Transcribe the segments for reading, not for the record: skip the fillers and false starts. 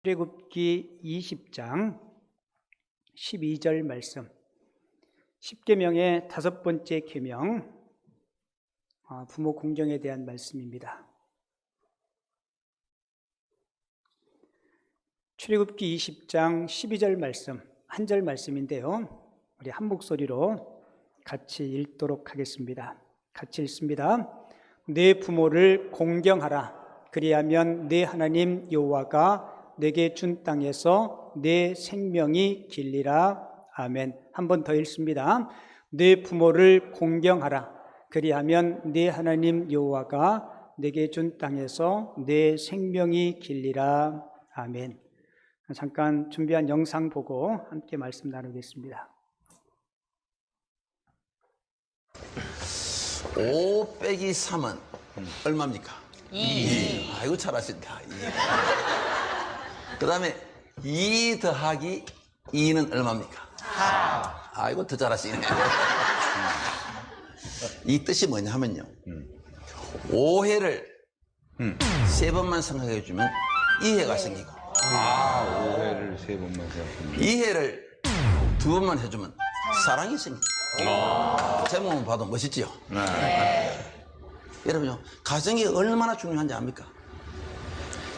출애굽기 20장 12절 말씀, 10계명의 5번째 계명, 부모 공경에 대한 말씀입니다. 출애굽기 20장 12절 말씀, 한 절 말씀인데요, 우리 한 목소리로 같이 읽도록 하겠습니다. 같이 읽습니다. 내 부모를 공경하라. 그리하면 내 하나님 여호와가 내게 준 땅에서 내 생명이 길리라. 아멘. 한 번 더 읽습니다. 내 부모를 공경하라. 그리하면 내 하나님 여호와가 내게 준 땅에서 내 생명이 길리라. 아멘. 잠깐 준비한 영상 보고 함께 말씀 나누겠습니다. 5 빼기 3은 얼마입니까? 2. 아이고 잘하신다. 그 다음에 2 더하기 2는 얼마입니까? 4. 아이고 더 잘하시네. 이 뜻이 뭐냐 하면요, 5회를 3번만 생각해 주면 2회가 생기고, 5회를 3번만 생각합니다. 2회를 2번만 해주면 사랑이 생깁니다. 제목만 봐도 멋있지요? 여러분요, 가정이 얼마나 중요한지 압니까?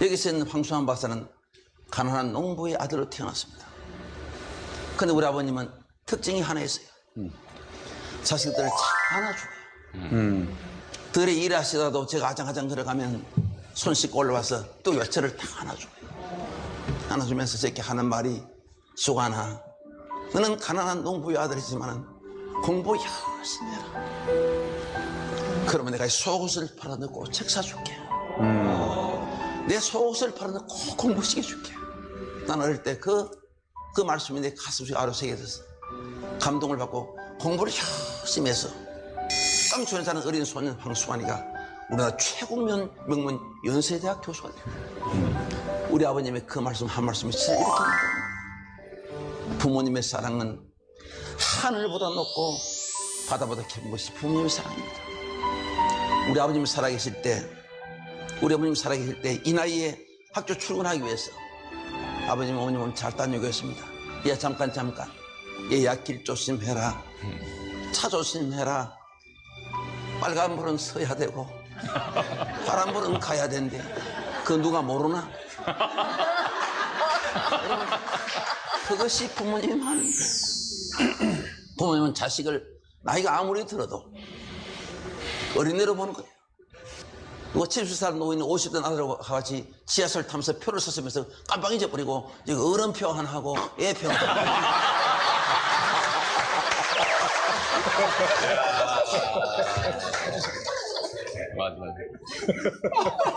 여기서 있는 황수환 박사는 가난한 농부의 아들로 태어났습니다. 근데 우리 아버님은 특징이 하나 있어요. 자식들을 잘 안아줘요. 들에 일하시다도 제가 아장아장 들어가면 손 씻고 올라와서 또 열차를 탁 안아줘요. 안아주면서 저렇게 하는 말이, 수관아, 너는 가난한 농부의 아들이지만 공부 열심히 해라. 그러면 내가 속옷을 팔아넣고 책 사줄게. 내 속옷을 팔아넣고 꼭 공부시켜줄게. 난 어릴 때 그 말씀이 내 가슴속에 아로새겨져서 감동을 받고 공부를 열심히 해서 깡촌에 사는 어린 소년 황수환이가 우리나라 최고 명문 연세대학 교수가 돼요. 우리 아버님의 그 말씀 한 말씀이 진짜 이렇게 합니다. 부모님의 사랑은 하늘보다 높고 바다보다 깊은 것이 부모님의 사랑입니다. 우리 아버님이 살아계실 때, 이 나이에 학교 출근하기 위해서 아버님, 어머님은 잘 다녀오겠습니다. 얘 잠깐 얘야 길 조심해라, 차 조심해라, 빨간불은 서야 되고 파란불은 가야 된대. 그거 누가 모르나? 여러분, 그것이 부모님 하는 거예요. 부모님은 자식을 나이가 아무리 들어도 어린애로 보는 거예요. 누가 70살 노인 50대 아들하고 같이 지하철 타면서 표를 썼으면서 깜빡 잊어버리고 어른표 하나 하고 애표 하나. 맞아.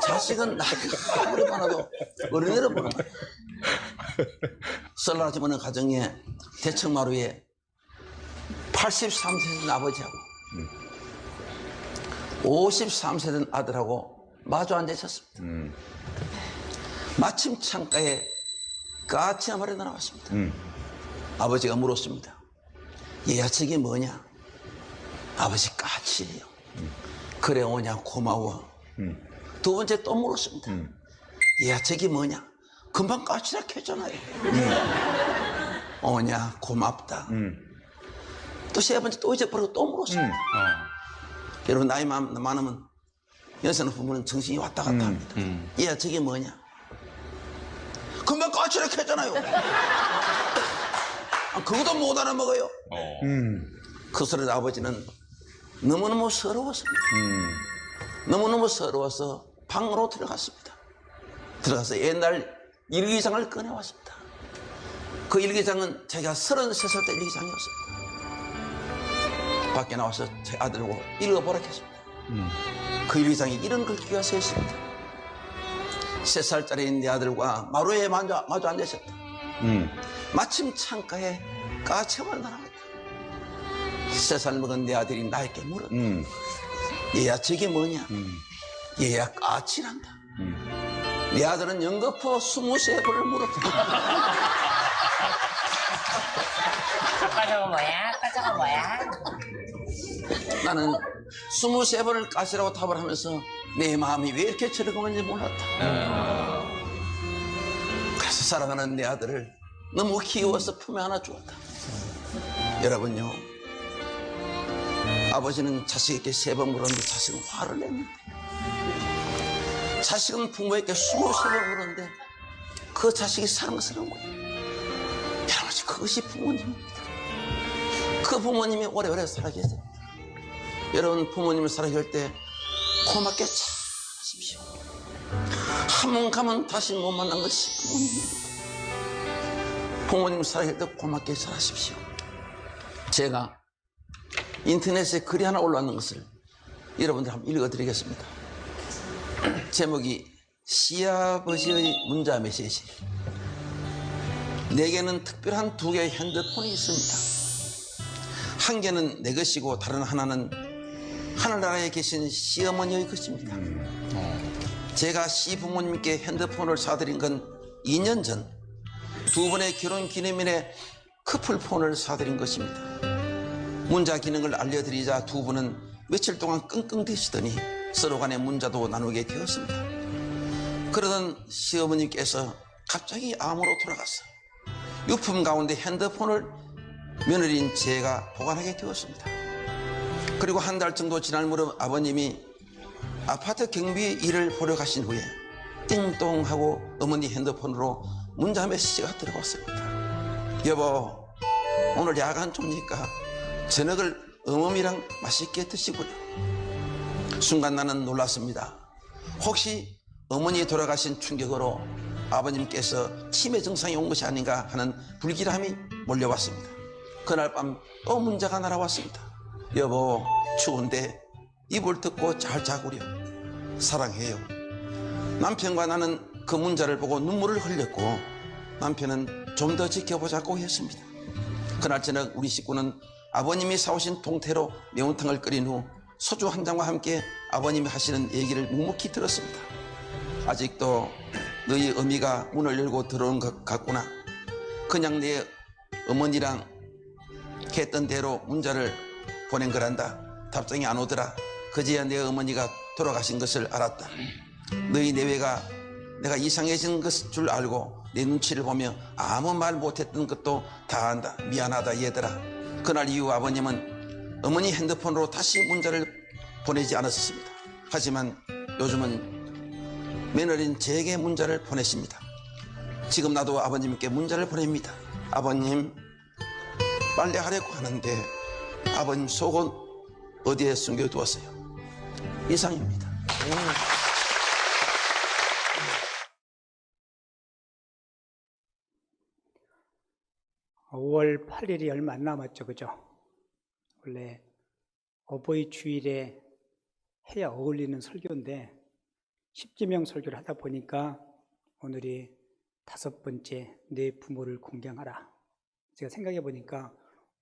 자식은 나이가 아무리 많아도 어린애로 보는 거예요. 설날 아침 어느 가정에 대청마루에 83세 된 아버지하고 53세 된 아들하고 마주 앉아 있었습니다. 마침 창가에 까치 한 마리 나왔습니다. 아버지가 물었습니다. 얘야 저게 뭐냐? 아버지 까치예요. 그래 오냐 고마워. 두 번째 또 물었습니다. 얘야 저게 뭐냐? 금방 까치라 했잖아요. 오냐 고맙다. 또 세 번째 또 잊어버리고 또 물었습니다. 여러분, 나이 많으면 여자는 부모는 정신이 왔다 갔다 합니다. 얘야 저게 뭐냐? 금방 까치라 했잖아요. 그것도 못 알아먹어요. 그 소리를 아버지는 너무너무 서러웠습니다. 너무너무 서러워서 방으로 들어갔습니다. 들어가서 옛날 일기장을 꺼내왔습니다. 그 일기장은 제가 33살 때 일기장이었습니다. 밖에 나와서 제 아들하고 읽어보라 했습니다. 그 일기장에 이런 글귀가 써 있습니다. 3살짜리 내 아들과 마루에 마주 앉아 있었다. 마침 창가에 까치가 나왔다. 3살 먹은 내 아들이 나에게 물었다. 얘야 저게 뭐냐? 얘야 까치란다. 내 아들은 연거푸 23번을 물었다. 까저거 뭐야? 까저거 뭐야? 나는 23번을 까치라고 답을 하면서 내 마음이 왜 이렇게 저러는지 몰랐다. 그래서 사랑하는 내 아들을 너무 귀여워서 품에 안아 주었다. 여러분요, 아버지는 자식에게 3번 물었는데 자식은 화를 냈는데, 자식은 부모에게 23번 물었는데 그 자식이 사랑스러운 거예요. 여러분, 그것이 부모님입니다. 그 부모님이 오래오래 살아계세요. 여러분, 부모님을 살아계실 때 고맙게 잘하십시오. 한 번 가면 다시 못 만난 것이 부모님입니다. 부모님을 살아계실 때 고맙게 잘하십시오. 제가 인터넷에 글이 하나 올라왔는 것을 여러분들 한번 읽어드리겠습니다. 제목이 시아버지의 문자 메시지. 내게는 특별한 2개의 핸드폰이 있습니다. 한 개는 내 것이고 다른 하나는 하늘나라에 계신 시어머니의 것입니다. 제가 시부모님께 핸드폰을 사드린 건 2년 전 2분의 결혼 기념일에 커플폰을 사드린 것입니다. 문자 기능을 알려드리자 2분은 며칠 동안 끙끙대시더니 서로 간에 문자도 나누게 되었습니다. 그러던 시어머니께서 갑자기 암으로 돌아갔어요. 유품 가운데 핸드폰을 며느리인 제가 보관하게 되었습니다. 그리고 한 달 정도 지날 무렵 아버님이 아파트 경비 일을 보러 가신 후에 띵동 하고 어머니 핸드폰으로 문자 메시지가 들어왔습니다. 여보, 오늘 야간 좀니까 저녁을 어머니랑 맛있게 드시고요. 순간 나는 놀랐습니다. 혹시 어머니 돌아가신 충격으로 아버님께서 치매 증상이 온 것이 아닌가 하는 불길함이 몰려왔습니다. 그날 밤 또 문자가 날아왔습니다. 여보, 추운데 이불 덮고 잘 자구려. 사랑해요. 남편과 나는 그 문자를 보고 눈물을 흘렸고 남편은 좀 더 지켜보자고 했습니다. 그날 저녁 우리 식구는 아버님이 사오신 동태로 매운탕을 끓인 후 소주 한 잔과 함께 아버님이 하시는 얘기를 묵묵히 들었습니다. 아직도 너희 어미가 문을 열고 들어온 것 같구나. 그냥 내 어머니랑 했던 대로 문자를 보낸 거란다. 답장이 안 오더라. 그제야 내 어머니가 돌아가신 것을 알았다. 너희 내외가 내가 이상해진 것일 줄 알고 내 눈치를 보며 아무 말 못했던 것도 다 안다. 미안하다 얘들아. 그날 이후 아버님은 어머니 핸드폰으로 다시 문자를 보내지 않았습니다. 하지만 요즘은 며느리인 제게 문자를 보내십니다. 지금 나도 아버님께 문자를 보냅니다. 아버님, 빨래하려고 하는데 아버님 속은 어디에 숨겨두었어요? 이상입니다. 5월 8일이 얼마 안 남았죠, 그죠? 원래 어버이 주일에 해야 어울리는 설교인데 십지명 설교를 하다 보니까 오늘이 5번째 내 부모를 공경하라. 제가 생각해 보니까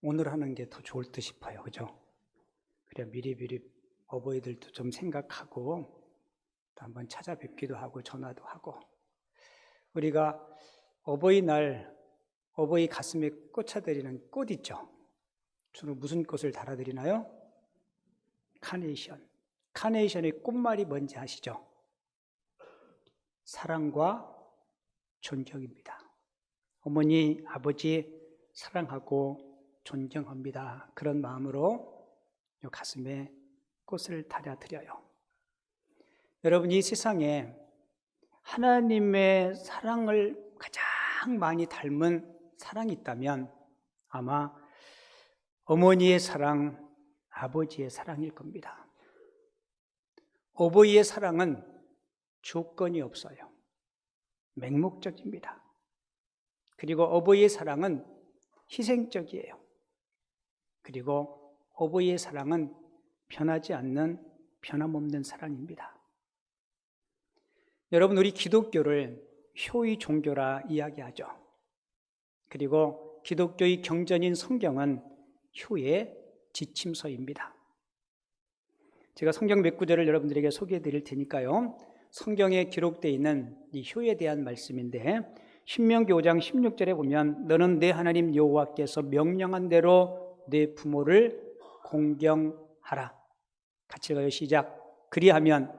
오늘 하는 게 더 좋을 듯 싶어요, 그죠? 그래 미리 어버이들도 좀 생각하고 또 한번 찾아뵙기도 하고 전화도 하고. 우리가 어버이날 어버이 가슴에 꽂아드리는 꽃 있죠? 주로 무슨 꽃을 달아드리나요? 카네이션. 카네이션의 꽃말이 뭔지 아시죠? 사랑과 존경입니다. 어머니, 아버지 사랑하고 존경합니다. 그런 마음으로 가슴에 꽃을 달아드려요. 여러분, 이 세상에 하나님의 사랑을 가장 많이 닮은 사랑이 있다면 아마 어머니의 사랑, 아버지의 사랑일 겁니다. 어버이의 사랑은 조건이 없어요. 맹목적입니다. 그리고 어버이의 사랑은 희생적이에요. 그리고 어버이의 사랑은 변하지 않는 변함없는 사랑입니다. 여러분, 우리 기독교를 효의 종교라 이야기하죠. 그리고 기독교의 경전인 성경은 효의 지침서입니다. 제가 성경 몇 구절을 여러분들에게 소개해 드릴 테니까요. 성경에 기록되어 있는 이 효에 대한 말씀인데 신명기 5장 16절에 보면 너는 내 하나님 여호와께서 명령한 대로 내 부모를 공경하라. 같이 읽어요. 시작. 그리하면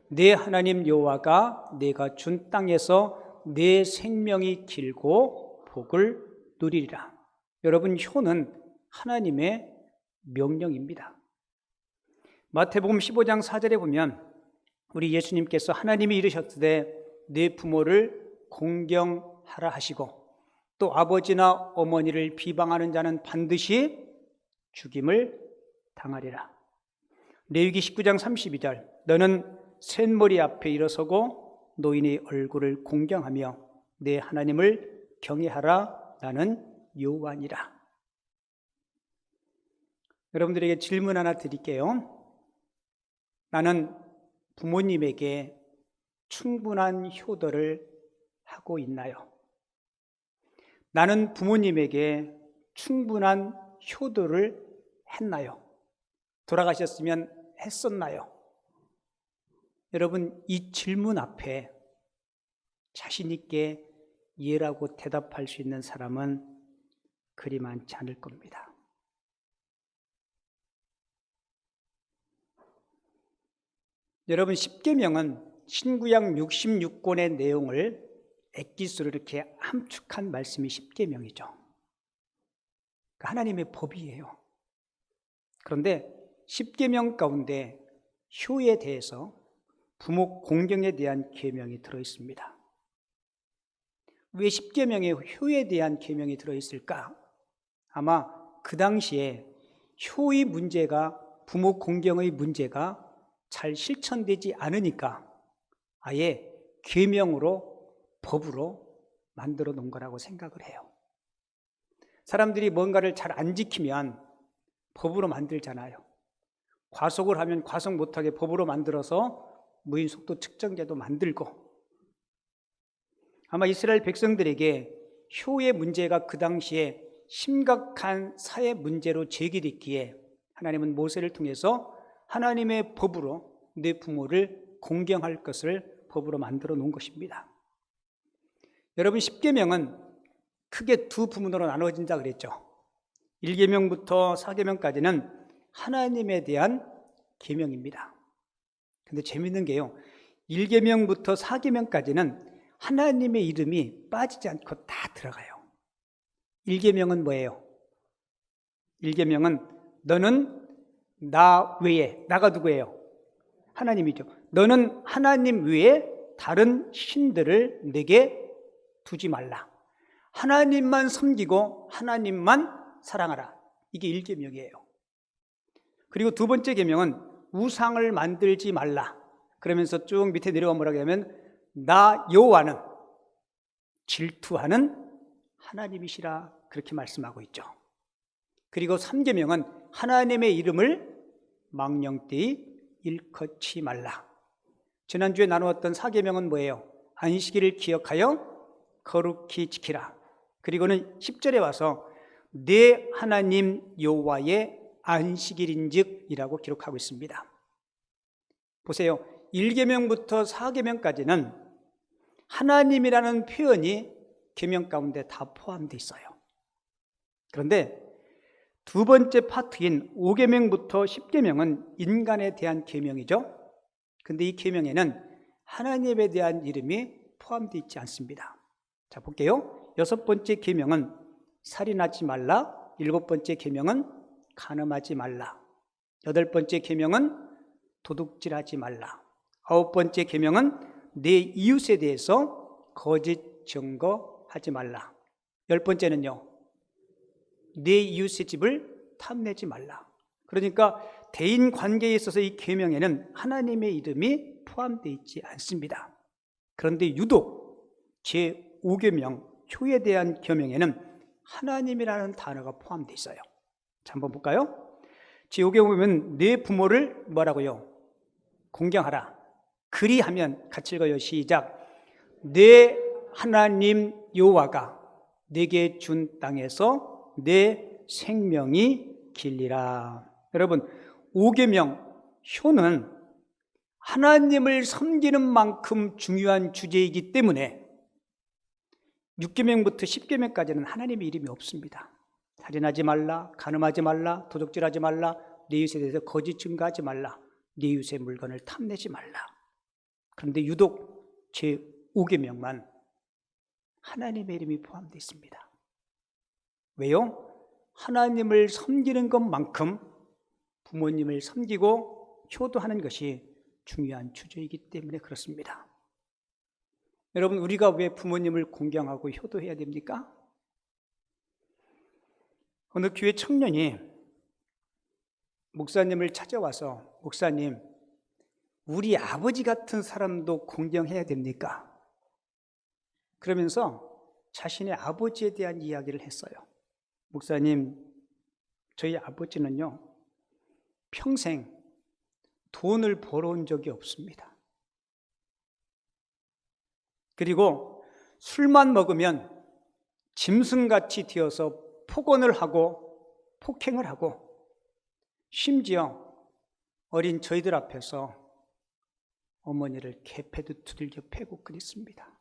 내 하나님 여호와가 내가 준 땅에서 내 생명이 길고 복을 누리리라. 여러분, 효는 하나님의 명령입니다. 마태복음 15장 4절에 보면 우리 예수님께서 하나님이 이르셨으되 내 부모를 공경하라 하시고 또 아버지나 어머니를 비방하는 자는 반드시 죽임을 당하리라. 레위기 19장 32절 너는 셋머리 앞에 일어서고 노인의 얼굴을 공경하며 내 하나님을 경외하라. 나는 여호와니라. 여러분들에게 질문 하나 드릴게요. 나는 부모님에게 충분한 효도를 하고 있나요? 나는 부모님에게 충분한 효도를 했나요? 돌아가셨으면 했었나요? 여러분, 이 질문 앞에 자신 있게 예라고 대답할 수 있는 사람은 그리 많지 않을 겁니다. 여러분, 십계명은 신구약 66권의 내용을 엑기스로 이렇게 함축한 말씀이 십계명이죠. 하나님의 법이에요. 그런데 십계명 가운데 효에 대해서 부모 공경에 대한 계명이 들어있습니다. 왜 십계명에 효에 대한 계명이 들어있을까? 아마 그 당시에 효의 문제가, 부모 공경의 문제가 잘 실천되지 않으니까 아예 계명으로, 법으로 만들어 놓은 거라고 생각을 해요. 사람들이 뭔가를 잘 안 지키면 법으로 만들잖아요. 과속을 하면 과속 못하게 법으로 만들어서 무인 속도 측정제도 만들고, 아마 이스라엘 백성들에게 효의 문제가 그 당시에 심각한 사회 문제로 제기됐기에 하나님은 모세를 통해서 하나님의 법으로 내 부모를 공경할 것을 법으로 만들어 놓은 것입니다. 여러분, 십계명은 크게 두 부문으로 나눠진다 그랬죠. 1계명부터 4계명까지는 하나님에 대한 계명입니다. 근데 재밌는 게요, 1계명부터 4계명까지는 하나님의 이름이 빠지지 않고 다 들어가요. 1계명은 뭐예요? 1계명은 너는 나 외에, 나가 누구예요? 하나님이죠. 너는 하나님 외에 다른 신들을 내게 두지 말라. 하나님만 섬기고 하나님만 사랑하라. 이게 1계명이에요. 그리고 두 번째 계명은 우상을 만들지 말라. 그러면서 쭉 밑에 내려가 뭐라고 하면 나 여호와는 질투하는 하나님이시라, 그렇게 말씀하고 있죠. 그리고 3계명은 하나님의 이름을 망령되이 일컫지 말라. 지난주에 나누었던 4계명은 뭐예요? 안식일을 기억하여 거룩히 지키라. 그리고는 10절에 와서 내 하나님 여호와의 안식일인즉 이라고 기록하고 있습니다. 보세요. 1계명부터 4계명까지는 하나님이라는 표현이 계명 가운데 다 포함되어 있어요. 그런데 두 번째 파트인 5계명부터 10계명은 인간에 대한 계명이죠. 그런데 이 계명에는 하나님에 대한 이름이 포함되어 있지 않습니다. 자, 볼게요. 6번째 계명은 살인하지 말라. 7번째 계명은 간음하지 말라. 8번째 계명은 도둑질하지 말라. 9번째 계명은 내 이웃에 대해서 거짓 증거하지 말라. 10번째는요, 내 이웃의 집을 탐내지 말라. 그러니까 대인 관계에 있어서 이 계명에는 하나님의 이름이 포함되어 있지 않습니다. 그런데 유독 제5계명 효에 대한 계명에는 하나님이라는 단어가 포함되어 있어요. 자, 한번 볼까요? 제5계명 보면 내 부모를 뭐라고요? 공경하라. 그리하면 같이 읽어요. 시작. 내 하나님 여호와가 내게 준 땅에서 내 생명이 길리라. 여러분, 5계명 효는 하나님을 섬기는 만큼 중요한 주제이기 때문에 6계명부터 10계명까지는 하나님의 이름이 없습니다. 살인하지 말라, 간음하지 말라, 도둑질하지 말라, 내 이웃에 대해서 거짓 증거하지 말라, 내 이웃의 물건을 탐내지 말라. 그런데 유독 제5계명만 하나님의 이름이 포함되어 있습니다. 왜요? 하나님을 섬기는 것만큼 부모님을 섬기고 효도하는 것이 중요한 주제이기 때문에 그렇습니다. 여러분, 우리가 왜 부모님을 공경하고 효도해야 됩니까? 어느 교회 청년이 목사님을 찾아와서, 목사님, 우리 아버지 같은 사람도 공경해야 됩니까? 그러면서 자신의 아버지에 대한 이야기를 했어요. 목사님, 저희 아버지는요, 평생 돈을 벌어온 적이 없습니다. 그리고 술만 먹으면 짐승같이 되어서 폭언을 하고 폭행을 하고 심지어 어린 저희들 앞에서 어머니를 개패도 두들겨 패고 그랬습니다.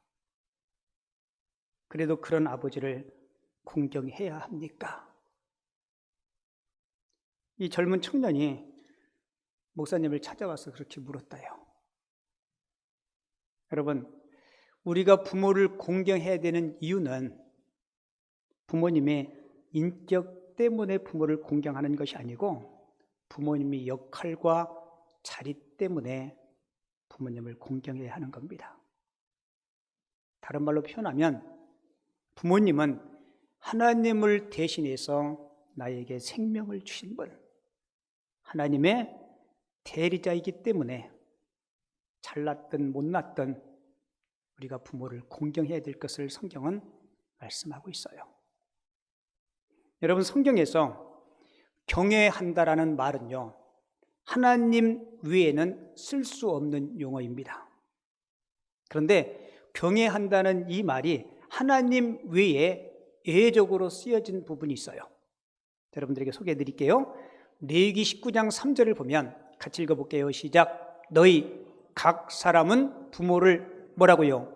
그래도 그런 아버지를 공경해야 합니까? 이 젊은 청년이 목사님을 찾아와서 그렇게 물었다요. 여러분, 우리가 부모를 공경해야 되는 이유는 부모님의 인격 때문에 부모를 공경하는 것이 아니고 부모님의 역할과 자리 때문에 부모님을 공경해야 하는 겁니다. 다른 말로 표현하면 부모님은 하나님을 대신해서 나에게 생명을 주신 분, 하나님의 대리자이기 때문에 잘났든 못났든 우리가 부모를 공경해야 될 것을 성경은 말씀하고 있어요. 여러분, 성경에서 경외한다라는 말은요, 하나님 외에는 쓸 수 없는 용어입니다. 그런데 경외한다는 이 말이 하나님 외에 예외적으로 쓰여진 부분이 있어요. 여러분들에게 소개해 드릴게요. 레위기 19장 3절을 보면 같이 읽어볼게요. 시작. 너희 각 사람은 부모를 뭐라고요?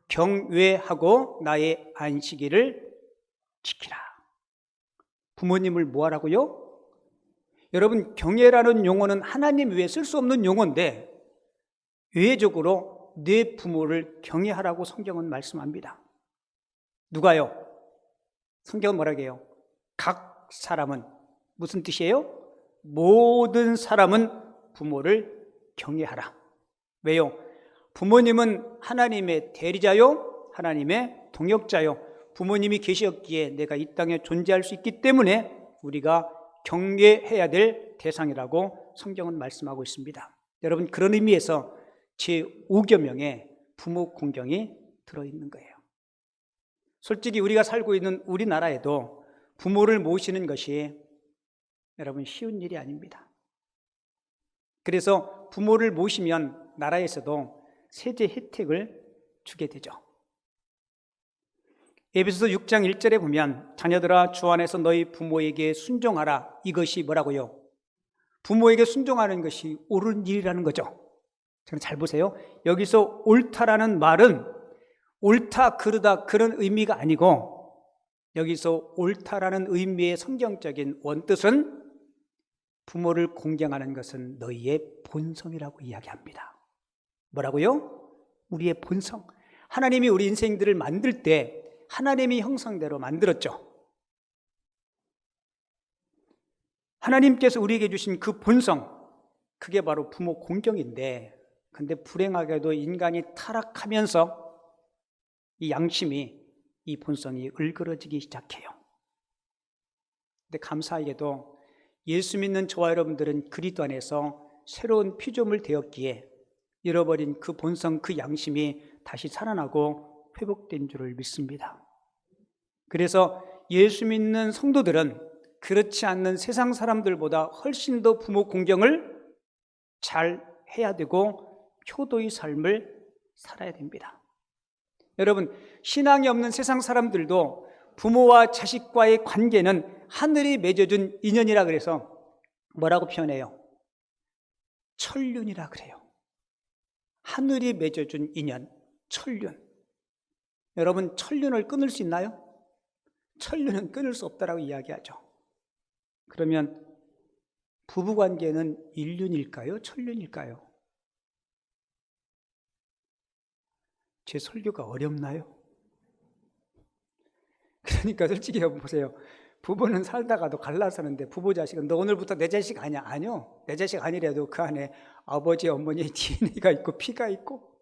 경외하고 나의 안식일을 지키라. 부모님을 뭐 하라고요? 여러분, 경외라는 용어는 하나님 외에 쓸 수 없는 용어인데 외적으로 내 부모를 경외하라고 성경은 말씀합니다. 누가요? 성경은 뭐라고 해요? 각 사람은 무슨 뜻이에요? 모든 사람은 부모를 경외하라. 왜요? 부모님은 하나님의 대리자요, 하나님의 동역자요. 부모님이 계셨기에 내가 이 땅에 존재할 수 있기 때문에 우리가 경외해야 될 대상이라고 성경은 말씀하고 있습니다. 여러분, 그런 의미에서 제5계명에 부모 공경이 들어있는 거예요. 솔직히 우리가 살고 있는 우리나라에도 부모를 모시는 것이 여러분 쉬운 일이 아닙니다. 그래서 부모를 모시면 나라에서도 세제 혜택을 주게 되죠. 에베소서 6장 1절에 보면 자녀들아 주 안에서 너희 부모에게 순종하라. 이것이 뭐라고요? 부모에게 순종하는 것이 옳은 일이라는 거죠. 잘 보세요. 여기서 옳다라는 말은 옳다 그르다 그런 의미가 아니고 여기서 옳다라는 의미의 성경적인 원뜻은 부모를 공경하는 것은 너희의 본성이라고 이야기합니다. 뭐라고요? 우리의 본성. 하나님이 우리 인생들을 만들 때 하나님의 형상대로 만들었죠. 하나님께서 우리에게 주신 그 본성, 그게 바로 부모 공경인데, 근데 불행하게도 인간이 타락하면서 이 양심이, 이 본성이 을그러지기 시작해요. 근데 감사하게도 예수 믿는 저와 여러분들은 그리스도 안에서 새로운 피조물 되었기에 잃어버린 그 본성, 그 양심이 다시 살아나고 회복된 줄을 믿습니다. 그래서 예수 믿는 성도들은 그렇지 않는 세상 사람들보다 훨씬 더 부모 공경을 잘 해야 되고 효도의 삶을 살아야 됩니다. 여러분, 신앙이 없는 세상 사람들도 부모와 자식과의 관계는 하늘이 맺어준 인연이라 그래서 뭐라고 표현해요? 천륜이라 그래요. 하늘이 맺어준 인연, 천륜. 여러분, 천륜을 끊을 수 있나요? 천륜은 끊을 수 없다라고 이야기하죠. 그러면 부부관계는 일륜일까요? 천륜일까요? 제 설교가 어렵나요? 그러니까 솔직히 보세요. 부부는 살다가도 갈라서는데 부부 자식은 너 오늘부터 내 자식 아니야? 아니요. 내 자식 아니라도 그 안에 아버지, 어머니의 DNA가 있고 피가 있고.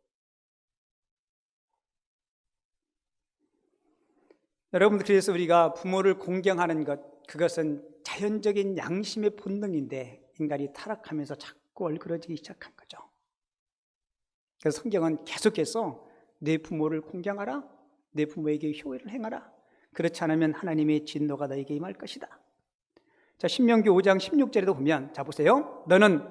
여러분, 그래서 우리가 부모를 공경하는 것, 그것은 자연적인 양심의 본능인데 인간이 타락하면서 자꾸 얼그러지기 시작한 거죠. 그래서 성경은 계속해서 내 부모를 공경하라, 내 부모에게 효혜를 행하라. 그렇지 않으면 하나님의 진노가 너에게 임할 것이다. 자, 신명기 5장 16절에도 보면, 자 보세요. 너는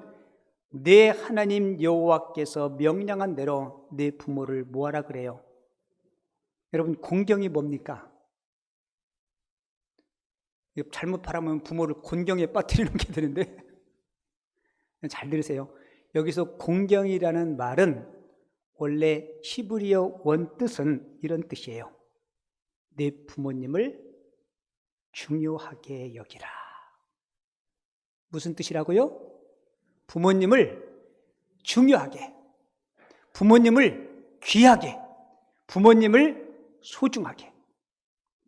내 하나님 여호와께서 명령한 대로 내 부모를 뭐하라 그래요? 여러분, 공경이 뭡니까? 잘못 바라보면 부모를 곤경에 빠뜨리는 게 되는데 잘 들으세요. 여기서 공경이라는 말은 원래 히브리어 원뜻은 이런 뜻이에요. 내 부모님을 중요하게 여기라. 무슨 뜻이라고요? 부모님을 중요하게, 부모님을 귀하게, 부모님을 소중하게.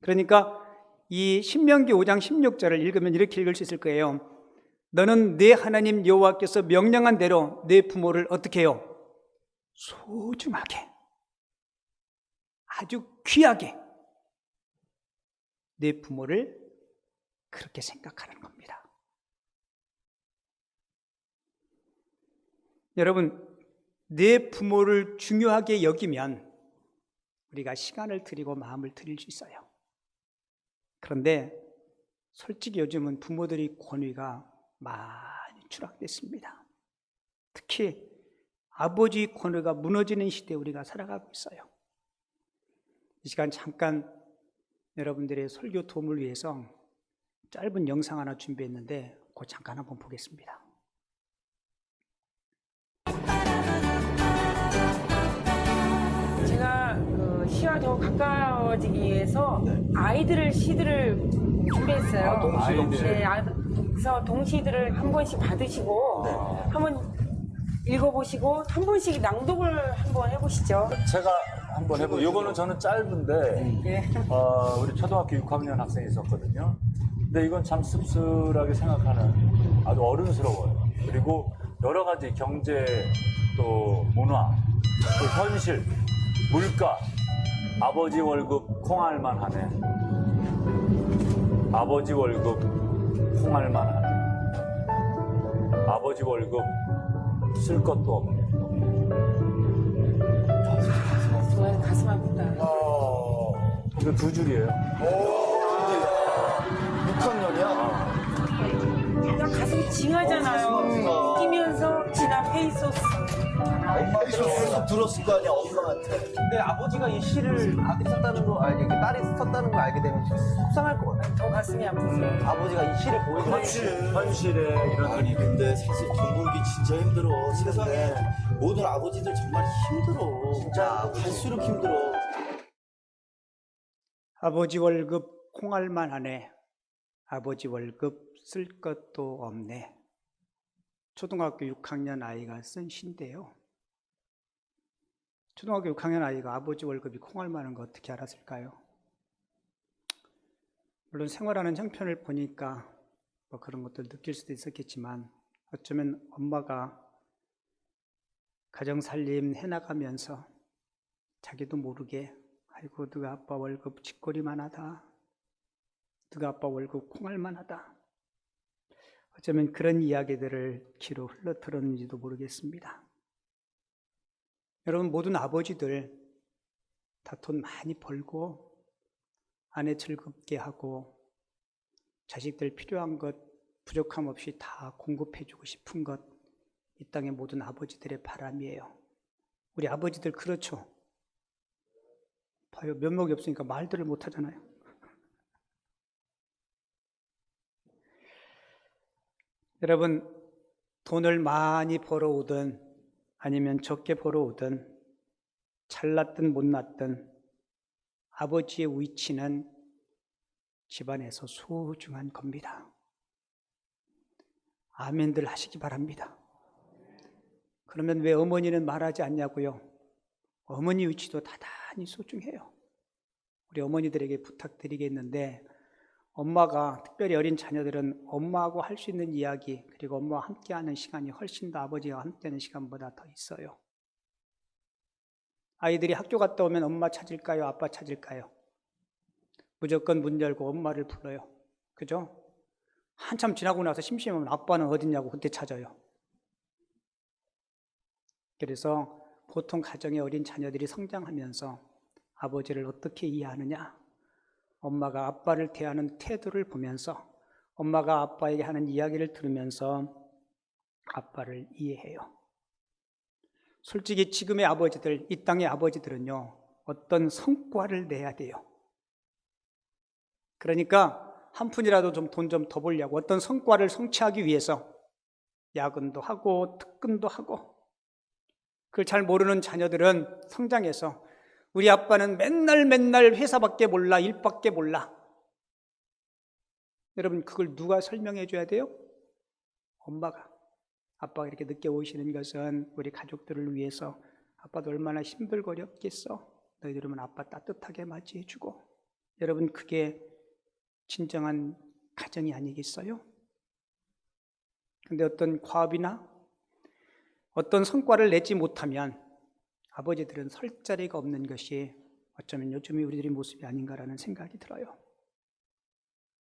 그러니까 이 신명기 5장 16절을 읽으면 이렇게 읽을 수 있을 거예요. 너는 내 하나님 여호와께서 명령한 대로 내 부모를 어떻게 해요? 소중하게, 아주 귀하게 내 부모를 그렇게 생각하는 겁니다. 여러분, 내 부모를 중요하게 여기면 우리가 시간을 드리고 마음을 드릴 수 있어요. 그런데 솔직히 요즘은 부모들의 권위가 많이 추락됐습니다. 특히 아버지 권위가 무너지는 시대에 우리가 살아가고 있어요. 이 시간 잠깐 여러분들의 설교 도움을 위해서 짧은 영상 하나 준비했는데 그거 잠깐 한번 보겠습니다. 제가 그 시와 더 가까워지기 위해서 아이들을 시들을 준비했어요. 네, 그래서 동시들을 한 번씩 받으시고 한번 읽어보시고 한 번씩 낭독을 한번 해보시죠. 제가 한번 해보고 요거는 저는 짧은데 우리 초등학교 6학년 학생이 있었거든요. 근데 이건 참 씁쓸하게 생각하는 아주 어른스러워요. 그리고 여러 가지 경제 또 문화 또 현실 물가 아버지 월급 콩알만 하네. 아버지 월급 콩알만 하네. 아버지 월급 쓸 것도 없네. 좋아요. 가슴 아프다. 이거 두 줄이에요. 6학년이야? 그냥 가슴이 징하잖아요. 뛰면서 진한 페이소스. 엄마 들었을 거 아니야, 엄마한테. 근데 아버지가 이 시를 아들이 썼다는 거, 아니, 딸이 썼다는 걸 알게 되면 속상할 것 같아요. 더 가슴이 아프죠. 아버지가 이 시를 보여주는 현실에 이런 아니, 근데 사실 돈 벌기 진짜 힘들어. 세상에 모든 아버지들 정말 힘들어. 진짜 갈수록 힘들어. 아버지 월급 콩알만 하네. 아버지 월급 쓸 것도 없네. 초등학교 6학년 아이가 쓴 시인데요. 초등학교 6학년 아이가 아버지 월급이 콩알만 한 거 어떻게 알았을까요? 물론 생활하는 형편을 보니까 뭐 그런 것들 느낄 수도 있었겠지만 어쩌면 엄마가 가정살림 해나가면서 자기도 모르게 아이고 너가 아빠 월급 쥐꼬리만 하다. 너가 아빠 월급 콩알만 하다. 어쩌면 그런 이야기들을 귀로 흘러들었는지도 모르겠습니다. 여러분 모든 아버지들 다 돈 많이 벌고 아내 즐겁게 하고 자식들 필요한 것 부족함 없이 다 공급해주고 싶은 것 이 땅의 모든 아버지들의 바람이에요. 우리 아버지들 그렇죠? 봐요. 면목이 없으니까 말들을 못하잖아요. 여러분 돈을 많이 벌어오든 아니면 적게 벌어오든 잘났든 못났든 아버지의 위치는 집안에서 소중한 겁니다. 아멘들 하시기 바랍니다. 그러면 왜 어머니는 말하지 않냐고요? 어머니 위치도 다단히 소중해요. 우리 어머니들에게 부탁드리겠는데, 엄마가, 특별히 어린 자녀들은 엄마하고 할 수 있는 이야기, 그리고 엄마와 함께하는 시간이 훨씬 더 아버지와 함께하는 시간보다 더 있어요. 아이들이 학교 갔다 오면 엄마 찾을까요? 아빠 찾을까요? 무조건 문 열고 엄마를 불러요. 그죠? 한참 지나고 나서 심심하면 아빠는 어딨냐고 그때 찾아요. 그래서 보통 가정의 어린 자녀들이 성장하면서 아버지를 어떻게 이해하느냐? 엄마가 아빠를 대하는 태도를 보면서, 엄마가 아빠에게 하는 이야기를 들으면서 아빠를 이해해요. 솔직히 지금의 아버지들, 이 땅의 아버지들은요, 어떤 성과를 내야 돼요. 그러니까 한 푼이라도 좀 돈 좀 더 벌려고 어떤 성과를 성취하기 위해서 야근도 하고 특근도 하고, 그걸 잘 모르는 자녀들은 성장해서 우리 아빠는 맨날 회사밖에 몰라, 일밖에 몰라. 여러분, 그걸 누가 설명해 줘야 돼요? 엄마가. 아빠가 이렇게 늦게 오시는 것은 우리 가족들을 위해서, 아빠도 얼마나 힘들고 어렵겠어. 너희들은 아빠 따뜻하게 맞이해 주고. 여러분, 그게 진정한 가정이 아니겠어요? 근데 어떤 과업이나 어떤 성과를 내지 못하면 아버지들은 설 자리가 없는 것이 어쩌면 요즘의 우리들의 모습이 아닌가라는 생각이 들어요.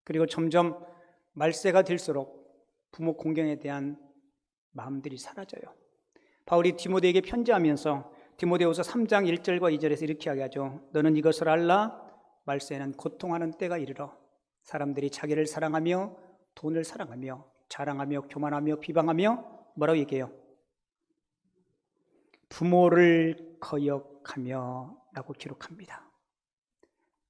그리고 점점 말세가 될수록 부모 공경에 대한 마음들이 사라져요. 바울이 디모데에게 편지하면서 디모데후서 3장 1절과 2절에서 이렇게 이야기하죠. 너는 이것을 알라. 말세는 고통하는 때가 이르러 사람들이 자기를 사랑하며 돈을 사랑하며 자랑하며 교만하며 비방하며 뭐라고 얘기해요? 부모를 거역하며 라고 기록합니다.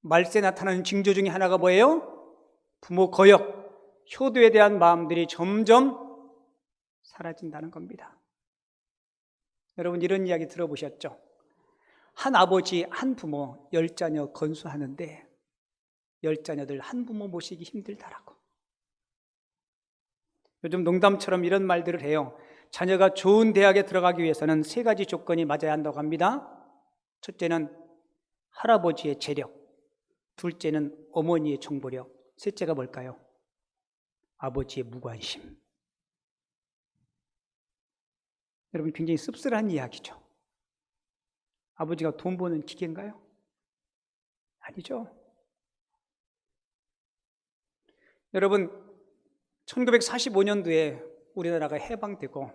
말세에 나타나는 징조 중에 하나가 뭐예요? 부모 거역, 효도에 대한 마음들이 점점 사라진다는 겁니다. 여러분, 이런 이야기 들어보셨죠? 한 아버지, 한 부모, 10자녀 건수하는데 10자녀들 한 부모 모시기 힘들다라고. 요즘 농담처럼 이런 말들을 해요. 자녀가 좋은 대학에 들어가기 위해서는 3가지 조건이 맞아야 한다고 합니다. 첫째는 할아버지의 재력, 둘째는 어머니의 정보력, 셋째가 뭘까요? 아버지의 무관심. 여러분, 굉장히 씁쓸한 이야기죠. 아버지가 돈 버는 기계인가요? 아니죠. 여러분, 1945년도에 우리나라가 해방되고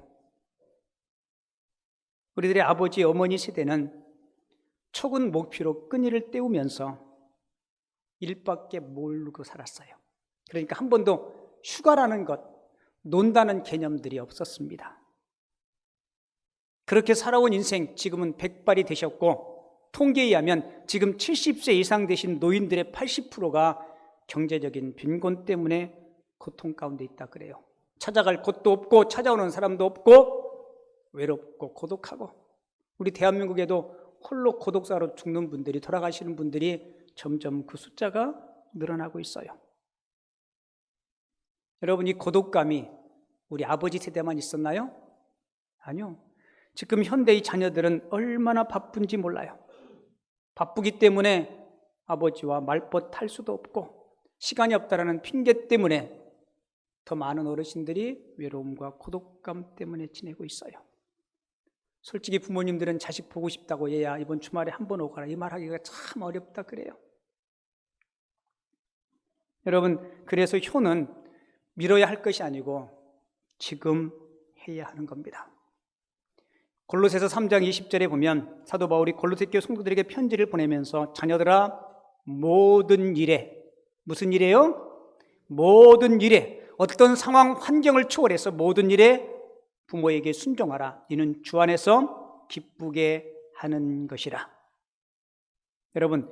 우리들의 아버지, 어머니 세대는 촉은 목표로 끈이를 때우면서 일밖에 모르고 살았어요. 그러니까 한 번도 휴가라는 것, 논다는 개념들이 없었습니다. 그렇게 살아온 인생, 지금은 100발이 되셨고, 통계에 의하면 지금 70세 이상 되신 노인들의 80%가 경제적인 빈곤 때문에 고통 가운데 있다 그래요. 찾아갈 곳도 없고 찾아오는 사람도 없고 외롭고 고독하고, 우리 대한민국에도 홀로 고독사로 죽는 분들이, 돌아가시는 분들이 점점 그 숫자가 늘어나고 있어요. 여러분, 이 고독감이 우리 아버지 세대만 있었나요? 아니요. 지금 현대의 자녀들은 얼마나 바쁜지 몰라요. 바쁘기 때문에 아버지와 말벗 할 수도 없고, 시간이 없다라는 핑계 때문에 더 많은 어르신들이 외로움과 고독감 때문에 지내고 있어요. 솔직히 부모님들은 자식 보고 싶다고, 얘야 이번 주말에 한번 오거라, 이 말하기가 참 어렵다 그래요. 여러분, 그래서 효는 미뤄야 할 것이 아니고 지금 해야 하는 겁니다. 골로새서 3장 20절에 보면 사도 바울이 골로새 교회 성도들에게 편지를 보내면서, 자녀들아 모든 일에, 무슨 일이에요? 모든 일에, 어떤 상황, 환경을 초월해서 모든 일에 부모에게 순종하라. 이는 주 안에서 기쁘게 하는 것이라. 여러분,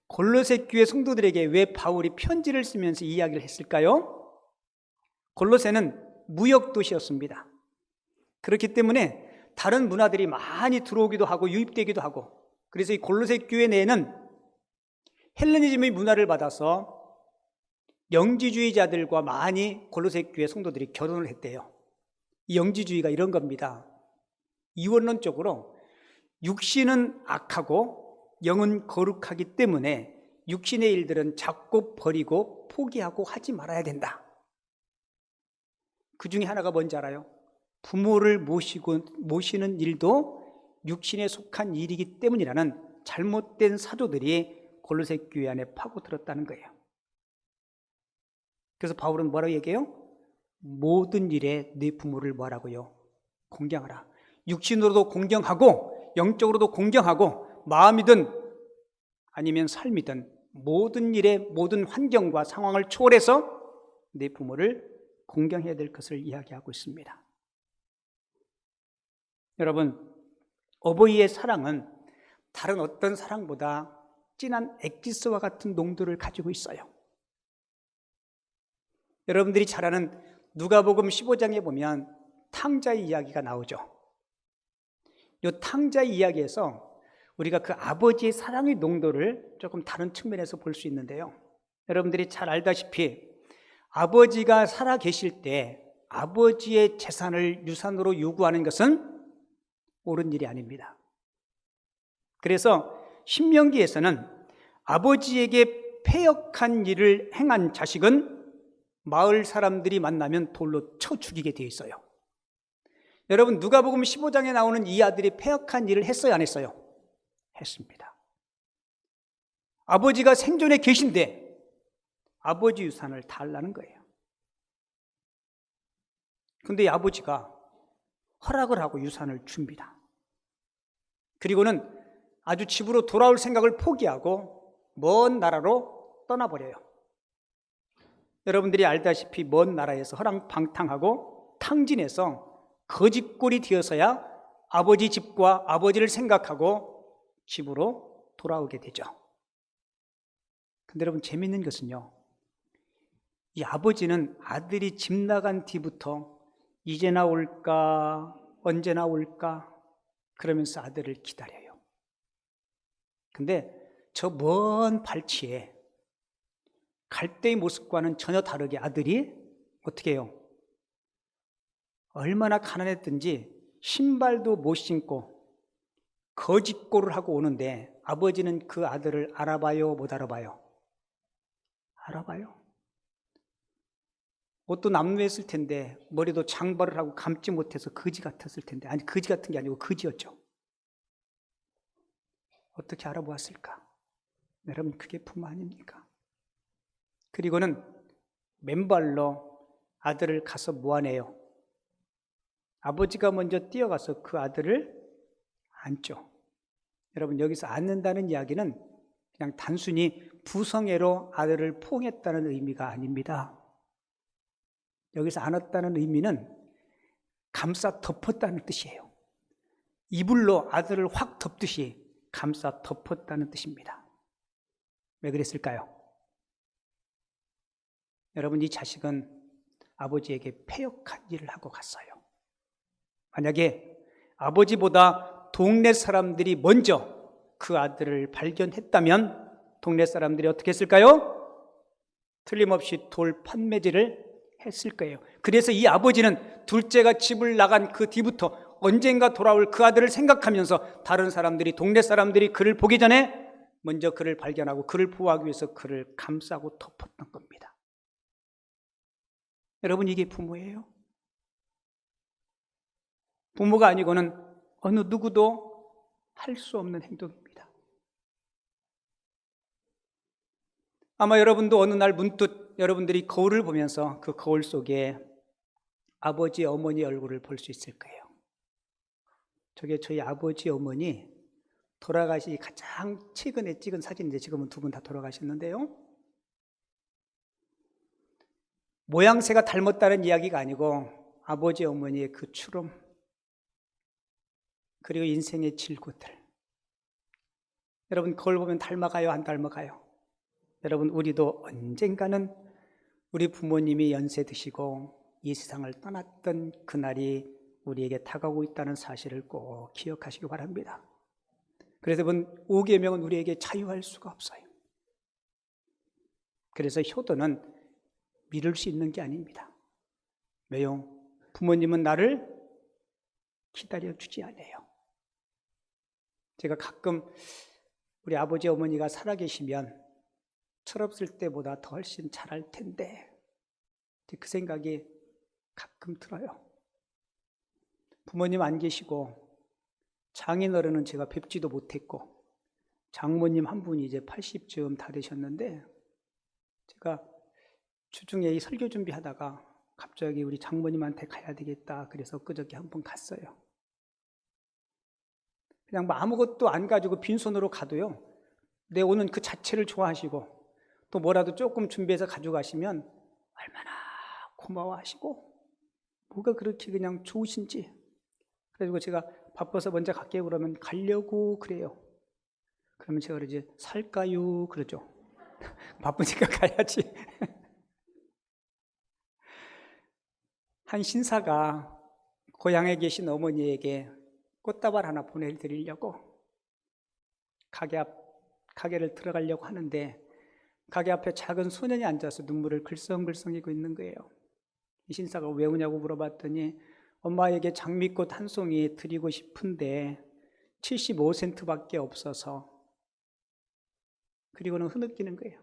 골로새 교회 성도들에게 왜 바울이 편지를 쓰면서 이야기를 했을까요? 골로새는 무역 도시였습니다. 그렇기 때문에 다른 문화들이 많이 들어오기도 하고 유입되기도 하고, 그래서 이 골로새 교회 내에는 헬레니즘의 문화를 받아서 영지주의자들과 많이 골로새 교회 성도들이 결혼을 했대요. 이 영지주의가 이런 겁니다. 이원론적으로 육신은 악하고 영은 거룩하기 때문에 육신의 일들은 자꾸 버리고 포기하고 하지 말아야 된다. 그 중에 하나가 뭔지 알아요? 부모를 모시는 일도 육신에 속한 일이기 때문이라는 잘못된 사조들이 골로새 교회 안에 파고들었다는 거예요. 그래서 바울은 뭐라고 얘기해요? 모든 일에 네 부모를 뭐라고요? 공경하라. 육신으로도 공경하고 영적으로도 공경하고 마음이든 아니면 삶이든 모든 일에 모든 환경과 상황을 초월해서 네 부모를 공경해야 될 것을 이야기하고 있습니다. 여러분, 어버이의 사랑은 다른 어떤 사랑보다 진한 엑기스와 같은 농도를 가지고 있어요. 여러분들이 잘 아는 누가복음 15장에 보면 탕자의 이야기가 나오죠. 이 탕자의 이야기에서 우리가 그 아버지의 사랑의 농도를 조금 다른 측면에서 볼 수 있는데요. 여러분들이 잘 알다시피 아버지가 살아 계실 때 아버지의 재산을 유산으로 요구하는 것은 옳은 일이 아닙니다. 그래서 신명기에서는 아버지에게 패역한 일을 행한 자식은 마을 사람들이 만나면 돌로 쳐 죽이게 되어 있어요. 여러분, 누가복음 15장에 나오는 이 아들이 패역한 일을 했어요, 안 했어요? 했습니다. 아버지가 생존에 계신데 아버지 유산을 달라는 거예요. 그런데 이 아버지가 허락을 하고 유산을 줍니다. 그리고는 아주 집으로 돌아올 생각을 포기하고 먼 나라로 떠나버려요. 여러분들이 알다시피 먼 나라에서 허랑방탕하고 탕진해서 거짓골이 되어서야 아버지 집과 아버지를 생각하고 집으로 돌아오게 되죠. 근데 여러분, 재밌는 것은요, 이 아버지는 아들이 집 나간 뒤부터 이제나 올까 언제나 올까 그러면서 아들을 기다려요. 근데 저 먼 발치에 갈 때의 모습과는 전혀 다르게 아들이 어떻게 해요? 얼마나 가난했든지 신발도 못 신고 거짓골을 하고 오는데 아버지는 그 아들을 알아봐요, 못 알아봐요? 알아봐요. 옷도 남루했을 텐데 머리도 장발을 하고 감지 못해서 거지 같았을 텐데, 아니 거지 같은 게 아니고 거지였죠. 어떻게 알아보았을까? 여러분, 그게 부모 아닙니까? 그리고는 맨발로 아들을 가서 모아내요. 아버지가 먼저 뛰어가서 그 아들을 안죠. 여러분, 여기서 안는다는 이야기는 그냥 단순히 부성애로 아들을 포옹했다는 의미가 아닙니다. 여기서 안았다는 의미는 감싸 덮었다는 뜻이에요. 이불로 아들을 확 덮듯이 감싸 덮었다는 뜻입니다. 왜 그랬을까요? 여러분, 이 자식은 아버지에게 패역한 일을 하고 갔어요. 만약에 아버지보다 동네 사람들이 먼저 그 아들을 발견했다면 동네 사람들이 어떻게 했을까요? 틀림없이 돌 판매질을 했을 거예요. 그래서 이 아버지는 둘째가 집을 나간 그 뒤부터 언젠가 돌아올 그 아들을 생각하면서 다른 사람들이, 동네 사람들이 그를 보기 전에 먼저 그를 발견하고 그를 보호하기 위해서 그를 감싸고 덮었던 겁니다. 여러분, 이게 부모예요? 부모가 아니고는 어느 누구도 할 수 없는 행동입니다. 아마 여러분도 어느 날 문득 여러분들이 거울을 보면서 그 거울 속에 아버지, 어머니 얼굴을 볼 수 있을 거예요. 저게 저희 아버지, 어머니 돌아가시 가장 최근에 찍은 사진인데 지금은 두 분 다 돌아가셨는데요. 모양새가 닮았다는 이야기가 아니고 아버지, 어머니의 그 추름, 그리고 인생의 질구들. 여러분, 거울 보면 닮아가요, 안 닮아가요? 여러분, 우리도 언젠가는 우리 부모님이 연세 드시고 이 세상을 떠났던 그날이 우리에게 다가오고 있다는 사실을 꼭 기억하시기 바랍니다. 그래서 여러분, 5계명은 우리에게 자유할 수가 없어요. 그래서 효도는 미룰 수 있는 게 아닙니다. 왜요? 부모님은 나를 기다려주지 않아요. 제가 가끔 우리 아버지, 어머니가 살아계시면 철없을 때보다 더 훨씬 잘할 텐데 그 생각이 가끔 들어요. 부모님 안 계시고 장인어른은 제가 뵙지도 못했고 장모님 한 분이 이제 80쯤 다 되셨는데 제가 주중에 이 설교 준비하다가 갑자기 우리 장모님한테 가야 되겠다 그래서 그저께 한 번 갔어요. 그냥 뭐 아무것도 안 가지고 빈손으로 가도요 내 오는 그 자체를 좋아하시고 또 뭐라도 조금 준비해서 가져가시면 얼마나 고마워하시고 뭐가 그렇게 그냥 좋으신지. 그래서 제가 바빠서 먼저 갈게요 그러면 가려고 그래요. 그러면 제가 그러지 살까요? 그러죠. 바쁘니까 가야지. 한 신사가 고향에 계신 어머니에게 꽃다발 하나 보내드리려고 가게를 들어가려고 하는데 가게 앞에 작은 소년이 앉아서 눈물을 글썽글썽이고 있는 거예요. 이 신사가 왜 오냐고 물어봤더니 엄마에게 장미꽃 한 송이 드리고 싶은데 75센트밖에 없어서. 그리고는 흐느끼는 거예요.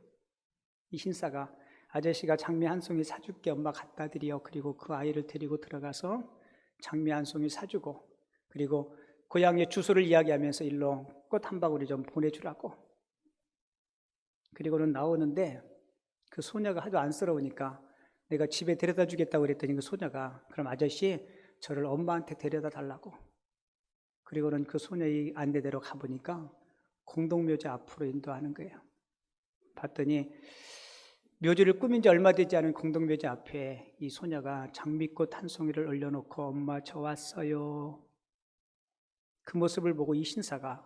이 신사가 아저씨가 장미 한 송이 사줄게 엄마 갖다 드려. 그리고 그 아이를 데리고 들어가서 장미 한 송이 사주고 그리고 고향의 주소를 이야기하면서 일로 꽃 한 바구니 좀 보내주라고. 그리고는 나오는데 그 소녀가 하도 안쓰러우니까 내가 집에 데려다 주겠다고 그랬더니 그 소녀가 그럼 아저씨 저를 엄마한테 데려다 달라고. 그리고는 그 소녀의 안내대로 가보니까 공동묘지 앞으로 인도하는 거예요. 봤더니 묘지를 꾸민 지 얼마 되지 않은 공동묘지 앞에 이 소녀가 장미꽃 한 송이를 올려놓고 엄마 저 왔어요. 그 모습을 보고 이 신사가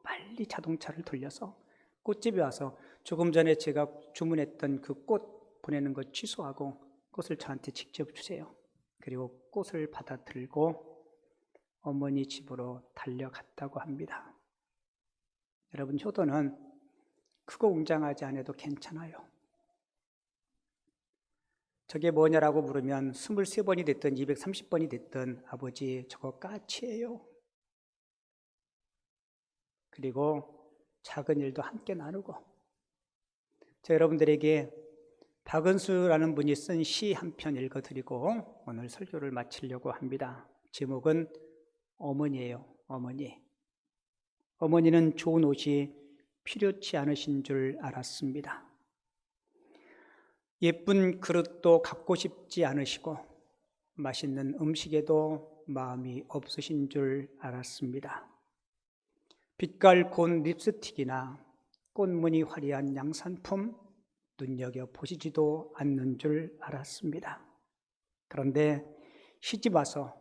빨리 자동차를 돌려서 꽃집에 와서 조금 전에 제가 주문했던 그 꽃 보내는 거 취소하고 꽃을 저한테 직접 주세요. 그리고 꽃을 받아 들고 어머니 집으로 달려갔다고 합니다. 여러분 효도는 크고 웅장하지 않아도 괜찮아요. 저게 뭐냐라고 물으면 23번이 됐든 230번이 됐든 아버지 저거 까치예요. 그리고 작은 일도 함께 나누고. 저 여러분들에게 박은수라는 분이 쓴 시 한 편 읽어드리고 오늘 설교를 마치려고 합니다. 제목은 어머니예요. 어머니. 어머니는 좋은 옷이 필요치 않으신 줄 알았습니다. 예쁜 그릇도 갖고 싶지 않으시고 맛있는 음식에도 마음이 없으신 줄 알았습니다. 빛깔 고운 립스틱이나 꽃무늬 화려한 양산품 눈여겨보시지도 않는 줄 알았습니다. 그런데 시집 와서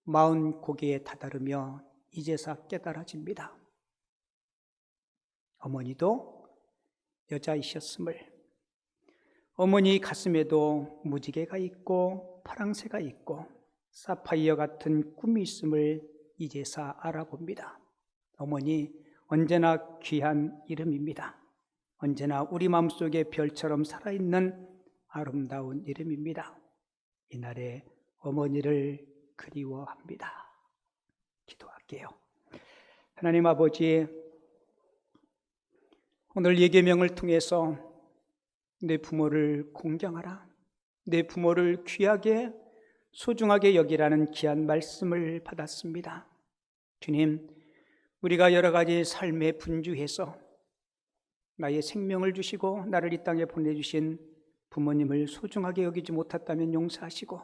40고개에 다다르며 이제서 깨달아집니다. 어머니도 여자이셨음을, 어머니 가슴에도 무지개가 있고 파랑새가 있고 사파이어 같은 꿈이 있음을 이제서 알아봅니다. 어머니 언제나 귀한 이름입니다. 언제나 우리 마음속에 별처럼 살아있는 아름다운 이름입니다. 이날에 어머니를 그리워합니다. 기도할게요. 하나님 아버지, 오늘 예계명을 통해서 내 부모를 공경하라, 내 부모를 귀하게 소중하게 여기라는 귀한 말씀을 받았습니다. 주님, 우리가 여러 가지 삶에 분주해서 나의 생명을 주시고 나를 이 땅에 보내주신 부모님을 소중하게 여기지 못했다면 용서하시고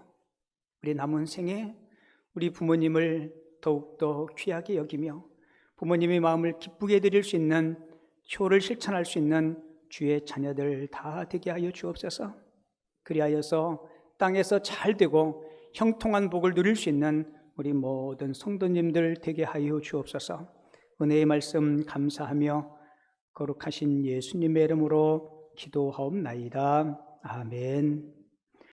우리 남은 생에 우리 부모님을 더욱더 귀하게 여기며 부모님의 마음을 기쁘게 드릴 수 있는 효를 실천할 수 있는 주의 자녀들 다 되게 하여 주옵소서. 그리하여서 땅에서 잘 되고 형통한 복을 누릴 수 있는 우리 모든 성도님들 되게 하여 주옵소서. 은혜의 말씀 감사하며 거룩하신 예수님의 이름으로 기도하옵나이다. 아멘.